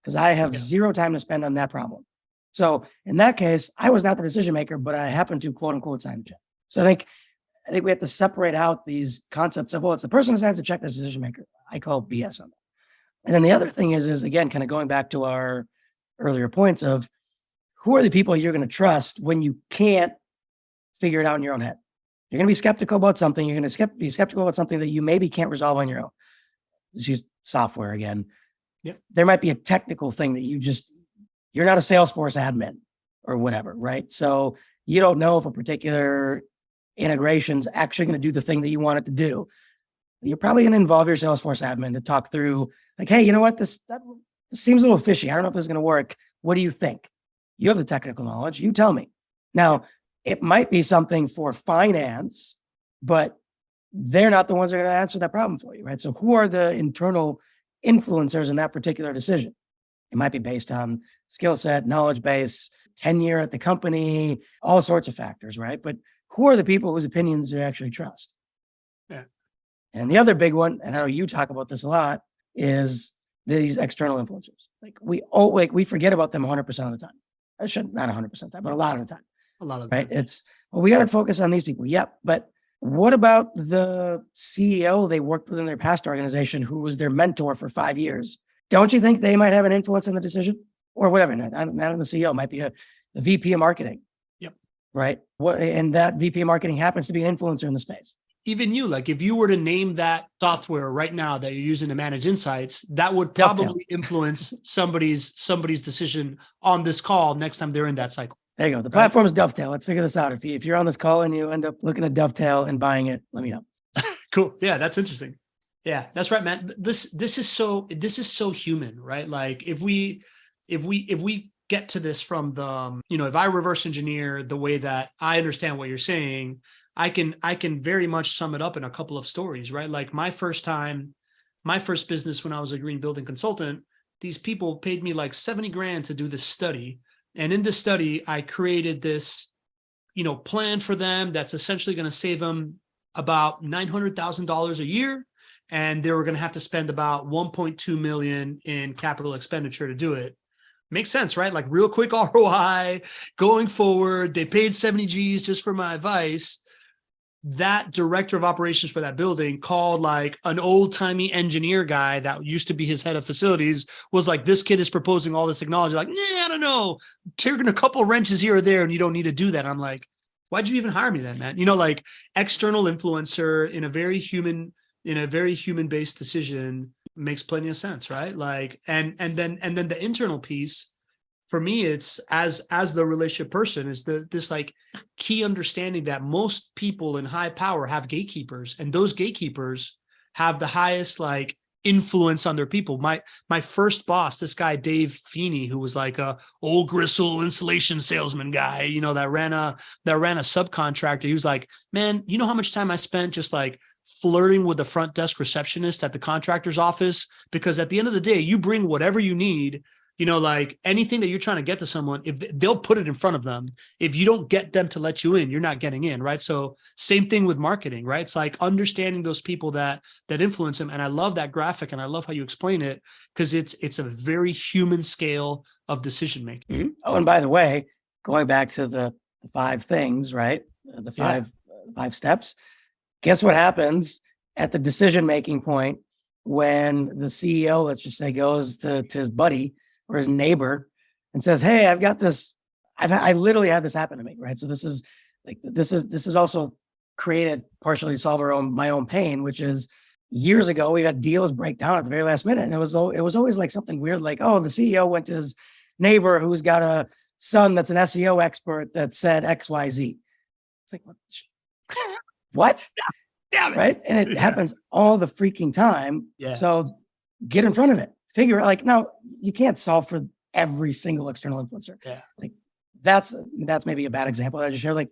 because I have zero time to spend on that problem. So in that case, I was not the decision maker, but I happened to quote unquote sign the check. So I think we have to separate out these concepts of, well, it's the person who signs the check that's the decision maker. I call BS on that. And then the other thing is again, kind of going back to our earlier points of who are the people you're going to trust when you can't figure it out in your own head. You're going to be skeptical about something. You're going to be skeptical about something that you maybe can't resolve on your own. Let's use software again. Yep. There might be a technical thing that you're not a Salesforce admin or whatever, right? So you don't know if a particular integration's actually going to do the thing that you want it to do. You're probably going to involve your Salesforce admin to talk through like, "Hey, you know what? This seems a little fishy. I don't know if this is going to work. What do you think?" You have the technical knowledge. You tell me. Now, it might be something for finance, but they're not the ones that are going to answer that problem for you, right? So who are the internal influencers in that particular decision? It might be based on skill set, knowledge base, tenure at the company, all sorts of factors, right? But who are the people whose opinions you actually trust? Yeah. And the other big one, and I know you talk about this a lot, is these external influencers. Like we forget about them 100% of the time. I should not 100% of the time, but a lot of the time. A lot of the right? time. It's, well, we got to focus on these people. Yep. But what about the CEO they worked with in their past organization who was their mentor for 5 years? Don't you think they might have an influence on the decision? Or whatever, not the CEO, might be the VP of marketing. Yep. Right. And that VP of marketing happens to be an influencer in the space. Even you, like if you were to name that software right now that you're using to manage insights, that would probably influence somebody's decision on this call next time they're in that cycle. There you go. The platform is Dovetail. Let's figure this out. If you're on this call and you end up looking at Dovetail and buying it, let me know. Cool. Yeah, that's interesting. Yeah, that's right, man. This is so human, right? Like if we get to this from the, if I reverse engineer the way that I understand what you're saying, I can very much sum it up in a couple of stories, right? Like my first business when I was a green building consultant, these people paid me like 70 grand to do this study. And in this study, I created this, plan for them that's essentially going to save them about $900,000 a year. and they were going to have to spend about 1.2 million in capital expenditure to do it. Makes sense, right? Like real quick ROI going forward. They paid 70 G's just for my advice. That director of operations for that building called like an old timey engineer guy that used to be his head of facilities, was like, this kid is proposing all this technology. Like, I don't know, taking a couple wrenches here or there, and you don't need to do that. I'm like, why'd you even hire me then, man? Like external influencer in a very human based decision makes plenty of sense, right? Like, and then the internal piece for me, it's as the relationship person is this like key understanding that most people in high power have gatekeepers, and those gatekeepers have the highest like influence on their people. My first boss, this guy Dave Feeney, who was like a old gristle insulation salesman guy, that ran a subcontractor. He was like, man, you know how much time I spent just like flirting with the front desk receptionist at the contractor's office? Because at the end of the day, you bring whatever you need, like anything that you're trying to get to someone, if they'll put it in front of them. If you don't get them to let you in, you're not getting in, right? So same thing with marketing, right? It's like understanding those people that influence them. And I love that graphic, and I love how you explain it, because it's a very human scale of decision making. Mm-hmm. Oh, and by the way, going back to the 5 things, right? The five steps. Guess what happens at the decision making point when the CEO, let's just say, goes to his buddy or his neighbor and says, hey, I've got this, I literally had this happen to me, right? So this is also created partially to solve my own pain, which is years ago, we had deals break down at the very last minute. And it was always like something weird, like, oh, the CEO went to his neighbor who's got a son that's an SEO expert that said XYZ. It's like, what? Damn it. Right? And it happens all the freaking time. Yeah. So get in front of it. Figure out, like, now you can't solve for every single external influencer. Yeah. Like that's maybe a bad example that I just shared. Like,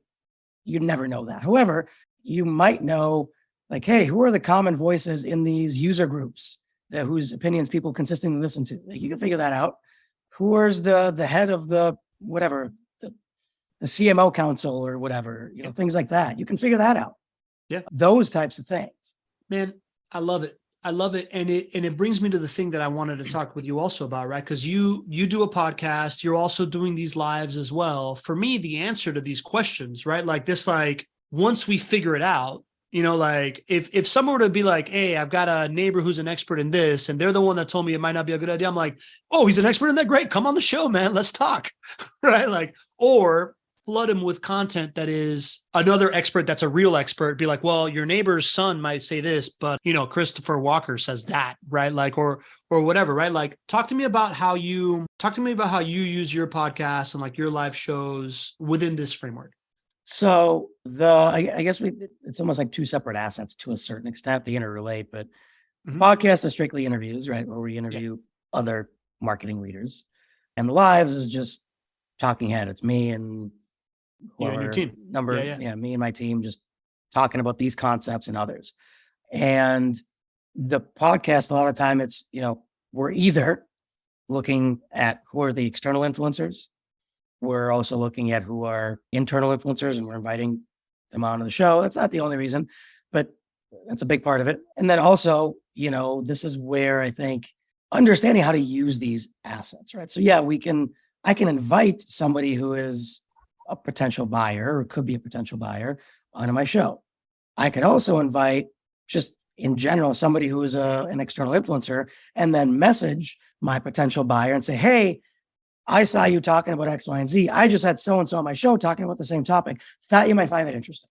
you never know that. However, you might know, like, hey, who are the common voices in these user groups whose opinions people consistently listen to? Like, you can figure that out. Who is the head of the whatever, the CMO council or whatever, things like that. You can figure that out. Yeah. Those types of things. Man, I love it. And it brings me to the thing that I wanted to talk with you also about, right? Because you do a podcast, you're also doing these lives as well. For me, the answer to these questions, right? Like this, like once we figure it out, like if someone were to be like, hey, I've got a neighbor who's an expert in this, and they're the one that told me it might not be a good idea. I'm like, oh, he's an expert in that. Great. Come on the show, man. Let's talk. Right. Like, or flood him with content that is another expert that's a real expert. Be like, well, your neighbor's son might say this, but Christopher Walker says that, right? Like, or whatever, right? Like, talk to me about how you use your podcast and like your live shows within this framework. So I guess it's almost like 2 separate assets to a certain extent. They interrelate, but podcast is strictly interviews, right? Where we interview other marketing leaders, and the lives is just talking head. It's me and you and your team. Me and my team just talking about these concepts and others. And the podcast, a lot of time it's, we're either looking at who are the external influencers. We're also looking at who are internal influencers, and we're inviting them onto the show. That's not the only reason, but that's a big part of it. And then also, this is where I think understanding how to use these assets, right? So I can invite somebody who is a potential buyer or could be a potential buyer onto my show. I could also invite, just in general, somebody who is an external influencer, and then message my potential buyer and say, hey, I saw you talking about X, Y, and Z. I just had so-and-so on my show talking about the same topic. Thought you might find that interesting.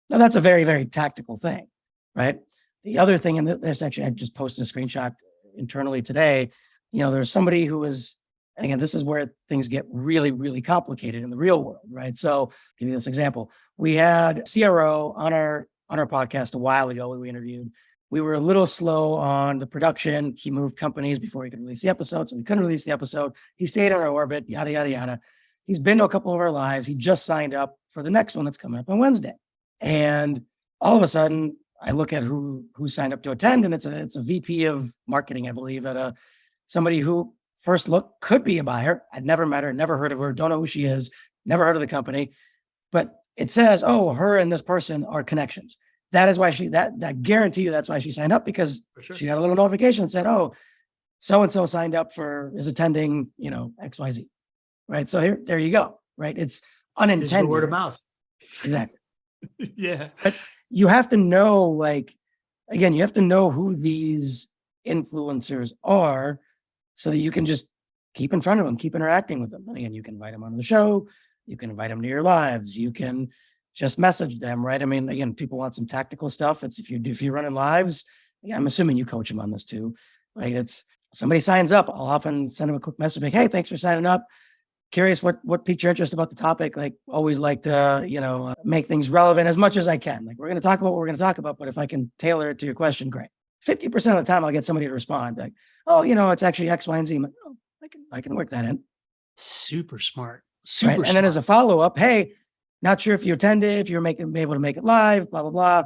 Now, that's a very, very tactical thing, right? The other thing, and this actually, I just posted a screenshot internally today. There's somebody who is, and again, this is where things get really, really complicated in the real world, right? So I'll give you this example. We had a CRO on our podcast a while ago when we interviewed. We were a little slow on the production. He moved companies before he could release the episode, so we couldn't release the episode. He stayed in our orbit, yada, yada, yada. He's been to a couple of our lives. He just signed up for the next one that's coming up on Wednesday. And all of a sudden, I look at who signed up to attend, and it's a VP of marketing, I believe, at somebody who first look could be a buyer. I'd never met her, never heard of her, don't know who she is, never heard of the company. But it says, oh, her and this person are connections. that is why that guarantee you that's why she signed up, because she got a little notification that said, oh, so-and-so signed up is attending, XYZ. Right. So there you go. Right. It's unintended. Digital word of mouth. Exactly. Yeah. But you have to know, again, you have to know who these influencers are so that you can just keep in front of them, keep interacting with them. And again, you can invite them on the show. You can invite them to your lives. You can just message them, right? I mean, again, people want some tactical stuff. It's if you're running lives, I'm assuming you coach them on this too, right? It's somebody signs up, I'll often send them a quick message like, hey, thanks for signing up. Curious what piqued your interest about the topic. Always like to, make things relevant as much as I can. We're going to talk about what we're going to talk about, but if I can tailor it to your question, great. 50% of the time I'll get somebody to respond like, oh, it's actually X, Y, and Z. I'm like, oh, I can work that in. Super smart. Right? And then as a follow-up, hey, not sure if you attended, if you're be able to make it live, blah, blah, blah.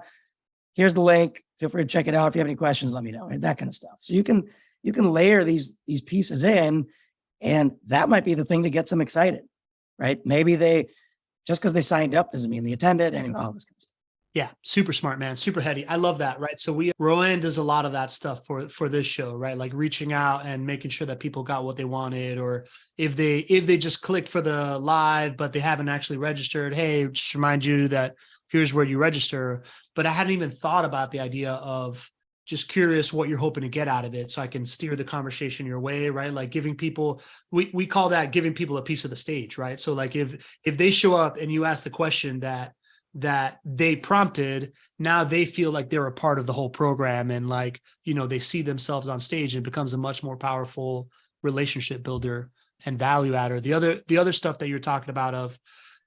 Here's the link. Feel free to check it out. If you have any questions, let me know. Right? That kind of stuff. So you can layer these pieces in, and that might be the thing that gets them excited, right? Maybe just because they signed up doesn't mean they attended, and all this kind of stuff. Yeah, super smart, man. Super heady. I love that, right? So Rowan does a lot of that stuff for this show, right? Like reaching out and making sure that people got what they wanted, or if they just clicked for the live, but they haven't actually registered, hey, just remind you that here's where you register. But I hadn't even thought about the idea of just curious what you're hoping to get out of it, so I can steer the conversation your way, right? Like giving people, we call that giving people a piece of the stage, right? So like if they show up and you ask the question that they prompted, now they feel like they're a part of the whole program, and they see themselves on stage, and it becomes a much more powerful relationship builder and value adder. The other stuff that you're talking about of,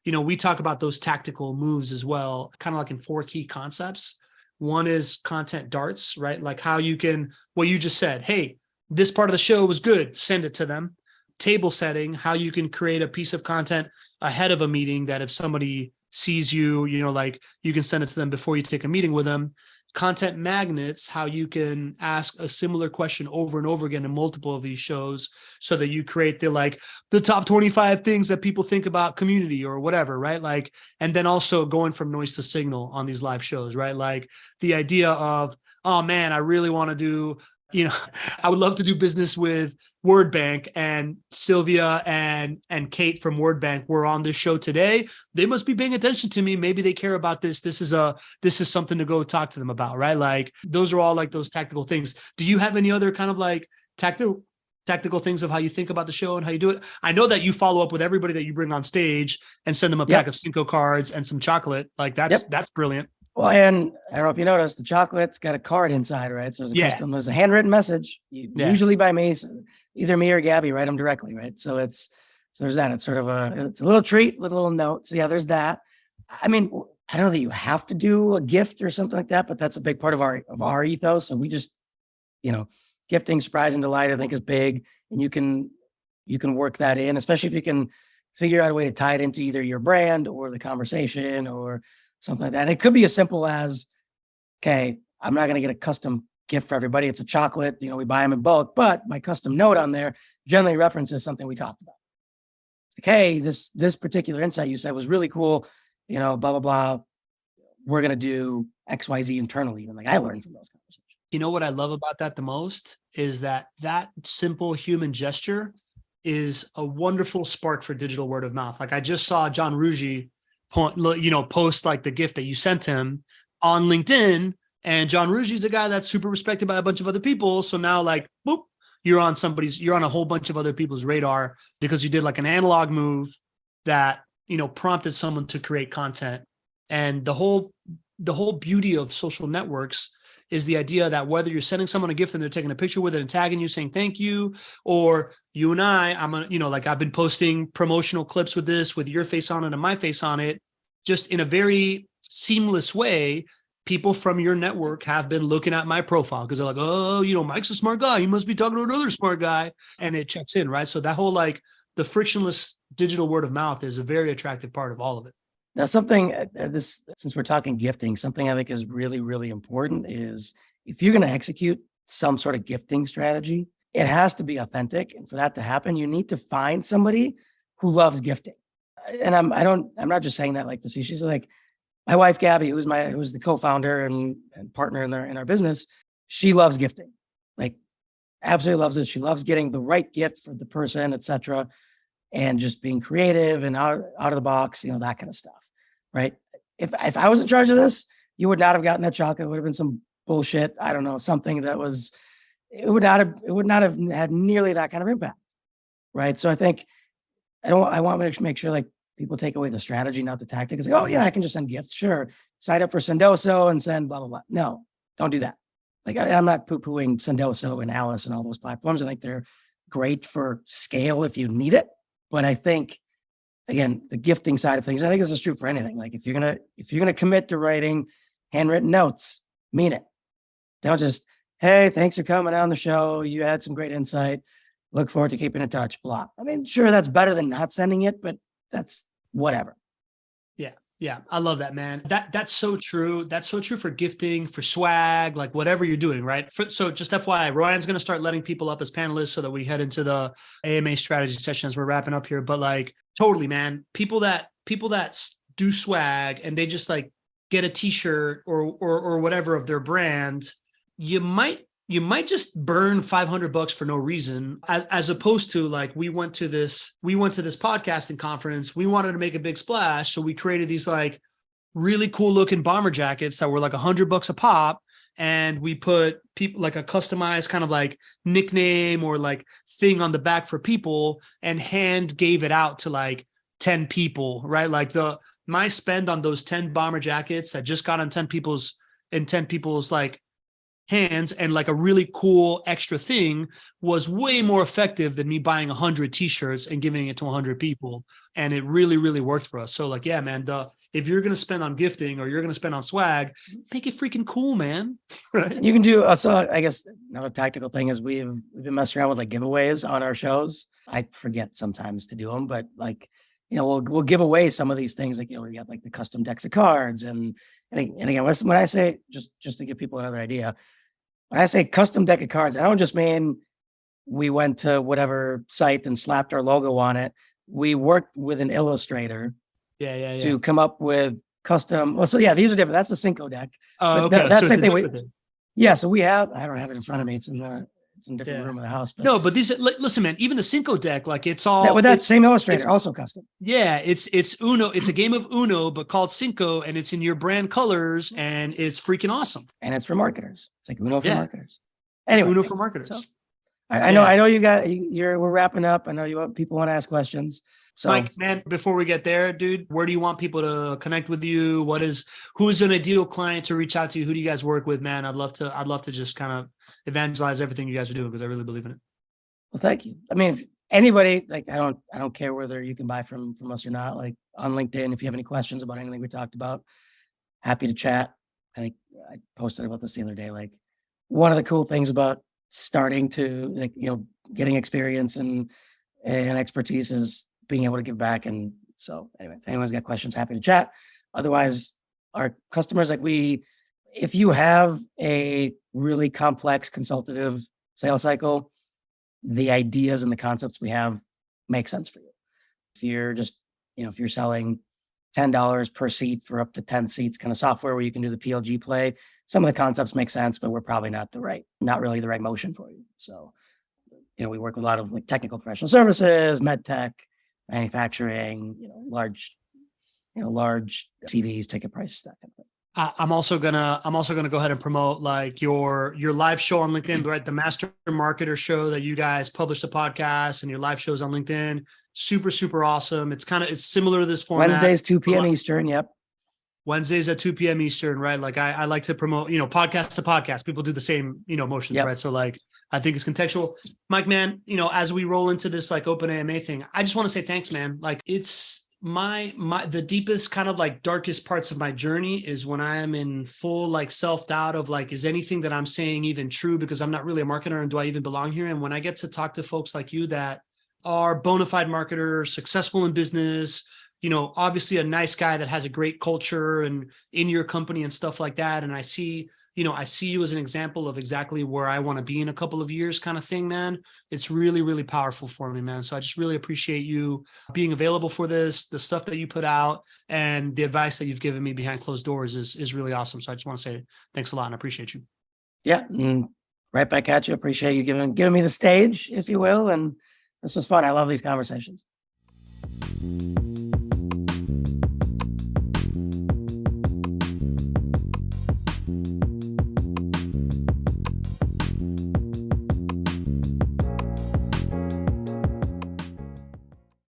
we talk about those tactical moves as well, kind of like in 4 key concepts. One is content darts, right? Like how you can, what you just said, hey, this part of the show was good, send it to them. Table setting, how you can create a piece of content ahead of a meeting that if somebody sees you, you can send it to them before you take a meeting with them. Content magnets, how you can ask a similar question over and over again in multiple of these shows so that you create the top 25 things that people think about community or whatever, right? And then also going from noise to signal on these live shows, right? Like the idea of, oh man, I really want to do, I would love to do business with WordBank, and Sylvia and Kate from WordBank were on this show today. They must be paying attention to me. Maybe they care about this. This is something to go talk to them about, right? Like those are all like those tactical things. Do you have any other kind of like tactical things of how you think about the show and how you do it? I know that you follow up with everybody that you bring on stage and send them a pack of Cinco cards and some chocolate. Like that's brilliant. Well, and I don't know if you noticed, the chocolate's got a card inside, right? So there's a handwritten message, usually by me, so either me or Gabby write them directly, right? So there's that. It's sort of it's a little treat with a little note. So there's that. I mean, I don't know that you have to do a gift or something like that, but that's a big part of our ethos. And we just, gifting, surprise, and delight, I think is big, and you can work that in, especially if you can figure out a way to tie it into either your brand or the conversation or something like that. And it could be as simple as, okay, I'm not going to get a custom gift for everybody. It's a chocolate, we buy them in bulk, but my custom note on there generally references something we talked about. It's like, hey, this particular insight you said was really cool, blah, blah, blah. We're going to do XYZ internally. And I learned from those conversations. You know what I love about that the most is that simple human gesture is a wonderful spark for digital word of mouth. Like I just saw John Ruggie post like the gift that you sent him on LinkedIn, and John Ruggie's a guy that's super respected by a bunch of other people. So now boop, you're on a whole bunch of other people's radar because you did like an analog move that, prompted someone to create content. And the whole beauty of social networks is the idea that whether you're sending someone a gift and they're taking a picture with it and tagging you saying thank you, or you and I've been posting promotional clips with your face on it and my face on it, just in a very seamless way. People from your network have been looking at my profile because they're like, oh, Mike's a smart guy. He must be talking to another smart guy. And it checks in, right? So that whole the frictionless digital word of mouth is a very attractive part of all of it. Now, something since we're talking gifting, something I think is really, really important is if you're going to execute some sort of gifting strategy, it has to be authentic. And for that to happen, you need to find somebody who loves gifting. And I'm not just saying that like facetiously, My wife, Gabby, who's the co-founder and partner in our business, she loves gifting, like absolutely loves it. She loves getting the right gift for the person, etc., and just being creative and out of the box, that kind of stuff, right? If I was in charge of this, you would not have gotten that chocolate. It would have been some bullshit. I don't know, something that was. It would not have had nearly that kind of impact, right? So I think I want to make sure like people take away the strategy, not the tactic. It's like, oh yeah, I can just send gifts. Sure. Sign up for Sendoso and send blah, blah, blah. No, don't do that. Like I'm not poo-pooing Sendoso and Alice and all those platforms. I think they're great for scale if you need it. But I think, again, the gifting side of things, I think this is true for anything. Like if you're gonna commit to writing handwritten notes, mean it. Don't just, hey, thanks for coming on the show. You had some great insight. Look forward to keeping in touch. Blah. I mean, sure, that's better than not sending it, but that's whatever. Yeah. I love that, man. That's so true. That's so true for gifting, for swag, like whatever you're doing, right? So just FYI, Ryan's going to start letting people up as panelists so that we head into the AMA strategy session as we're wrapping up here. But like totally, man, people that do swag and they just like get a t-shirt or whatever of their brand, you might just burn $500 for no reason, as opposed to like, we went to this podcasting conference. We wanted to make a big splash. So we created these like really cool looking bomber jackets that were like $100 a pop. And we put people like a customized kind of like nickname or like thing on the back for people and hand gave it out to like 10 people, right? Like my spend on those 10 bomber jackets that just got on 10 people's like hands and like a really cool extra thing was way more effective than me buying 100 t-shirts and giving it to 100 people. And it really, really worked for us. So like, yeah, man, if you're going to spend on gifting or you're going to spend on swag, make it freaking cool, man. Right? You can do, so I guess another tactical thing is we've been messing around with like giveaways on our shows. I forget sometimes to do them, but like, we'll give away some of these things. Like, we got like the custom decks of cards and again, when I say, just to give people another idea, when I say custom deck of cards, I don't just mean we went to whatever site and slapped our logo on it. We worked with an illustrator to come up with custom. Well, so yeah, these are different. That's the Cinco deck. Oh, okay. That's the thing. Yeah, so we have. I don't have it in front of me. It's in a different room of the house. But no, but these. Listen, man. Even the Cinco deck, like it's all with that same illustrator, also custom. Yeah, it's Uno. It's a game of Uno, but called Cinco, and it's in your brand colors, and it's freaking awesome. And it's for marketers. It's like Uno for marketers. Anyway, Uno for marketers. So, I know you got. We're wrapping up. I know people want to ask questions. So, Mike, man, before we get there, dude, where do you want people to connect with you? Who's an ideal client to reach out to? Who do you guys work with, man? I'd love to just kind of evangelize everything you guys are doing because I really believe in it. Well, thank you. I mean, if anybody, like, I don't care whether you can buy from us or not. Like on LinkedIn, if you have any questions about anything we talked about, happy to chat. I think I posted about this the other day. Like one of the cool things about starting to getting experience and expertise is being able to give back. And so anyway, if anyone's got questions, happy to chat. Otherwise, our customers, if you have a really complex consultative sales cycle, the ideas and the concepts we have make sense for you. If you're just, if you're selling $10 per seat for up to 10 seats kind of software where you can do the PLG play, some of the concepts make sense, but we're probably not really the right motion for you. So, we work with a lot of like technical professional services, med tech, manufacturing, large CVs, ticket prices, that kind of thing. I'm also gonna go ahead and promote like your live show on LinkedIn, right? The Master Marketer show that you guys published a podcast and your live shows on LinkedIn. Super, super awesome. It's similar to this format. Wednesdays, 2 p.m. Eastern. Yep. Wednesdays at 2 p.m. Eastern, right? Like I like to promote, podcast to podcast. People do the same, motions, right? So like, I think it's contextual. Mike, man, as we roll into this like open AMA thing, I just want to say thanks, man. Like it's the deepest kind of like darkest parts of my journey is when I am in full like self-doubt of like, is anything that I'm saying even true? Because I'm not really a marketer and do I even belong here? And when I get to talk to folks like you that are bona fide marketers, successful in business, obviously a nice guy that has a great culture and in your company and stuff like that. And I see I see you as an example of exactly where I want to be in a couple of years kind of thing, man. It's really, really powerful for me, man. So I just really appreciate you being available for this, the stuff that you put out, and the advice that you've given me behind closed doors is really awesome. So I just want to say thanks a lot and I appreciate you. Yeah. Right back at you. Appreciate you giving me the stage, if you will. And this was fun. I love these conversations.